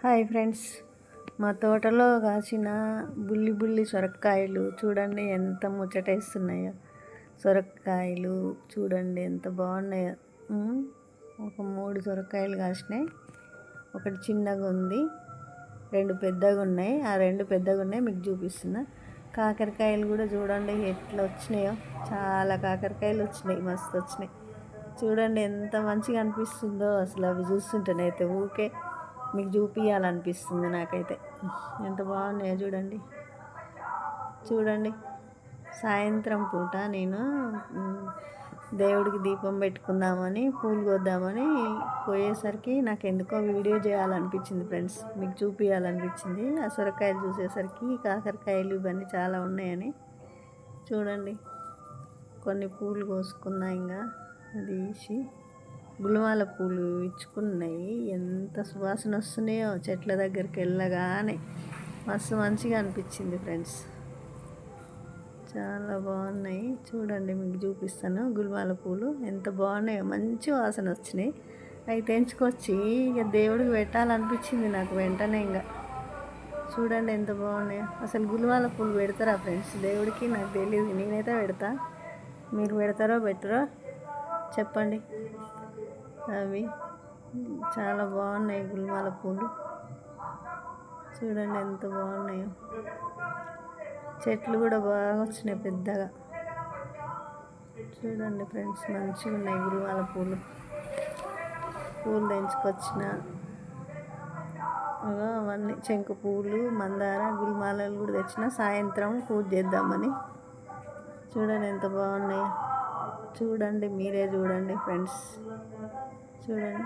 Hi friends, మా తోటలో కాసిన బుల్లి సొరకాయలు చూడండి ఎంత ముచ్చటేస్తున్నాయో. సొరకాయలు చూడండి ఎంత బాగున్నాయో. ఒక 3 సొరకాయలు కాసినాయి. ఒకటి చిన్నగా ఉంది, 2 పెద్దగా ఉన్నాయి. ఆ 2 పెద్దగా ఉన్నాయి మీకు చూపిస్తున్నా. కాకరకాయలు కూడా చూడండి ఎట్లా వచ్చినాయో. చాలా కాకరకాయలు వచ్చినాయి, మస్తు వచ్చినాయి. చూడండి ఎంత మంచిగా అనిపిస్తుందో అసలు. అవి చూస్తుంటేనైతే ఊకే మీకు చూపించాలనిపిస్తుంది నాకైతే. ఎంత బాగున్నాయో చూడండి. చూడండి, సాయంత్రం పూట నేను దేవుడికి దీపం పెట్టుకుందామని పూలు కోద్దామని పోయేసరికి నాకు ఎందుకో వీడియో చేయాలనిపించింది ఫ్రెండ్స్, మీకు చూపించాలనిపించింది. ఆ సొరకాయలు చూసేసరికి కాకరకాయలు ఇవన్నీ చాలా ఉన్నాయని. చూడండి, కొన్ని పూలు కోసుకున్నా, ఇంకా తీసి గులమాల పూలు ఇచ్చుకున్నాయి. ఎంత సువాసన వస్తున్నాయో చెట్ల దగ్గరికి వెళ్ళగానే. మస్తు మంచిగా అనిపించింది ఫ్రెండ్స్, చాలా బాగున్నాయి. చూడండి, మీకు చూపిస్తాను. గులమాల పూలు ఎంత బాగున్నాయో, మంచి వాసన వచ్చినాయి. అవి తెంచుకొచ్చి ఇక దేవుడికి పెట్టాలనిపించింది నాకు వెంటనే. ఇంకా చూడండి ఎంత బాగున్నాయో. అసలు గులమాల పూలు పెడతారా ఫ్రెండ్స్ దేవుడికి? నాకు తెలియదు, నేనైతే పెడతా. మీరు పెడతారో పెట్టరో చెప్పండి. అవి చాలా బాగున్నాయి గులమాల పూలు. చూడండి ఎంత బాగున్నాయో. చెట్లు కూడా బాగా వచ్చినాయి పెద్దగా. చూడండి ఫ్రెండ్స్, మంచిగా ఉన్నాయి గులమాల పూలు. పూలు తెంచుకొచ్చిన అవన్నీ శంకు పూలు, మందార, గులమాలలు కూడా తెచ్చిన సాయంత్రం పూజ చేద్దామని. చూడండి ఎంత బాగున్నాయి. చూడండి, మీరే చూడండి ఫ్రెండ్స్, చూడండి.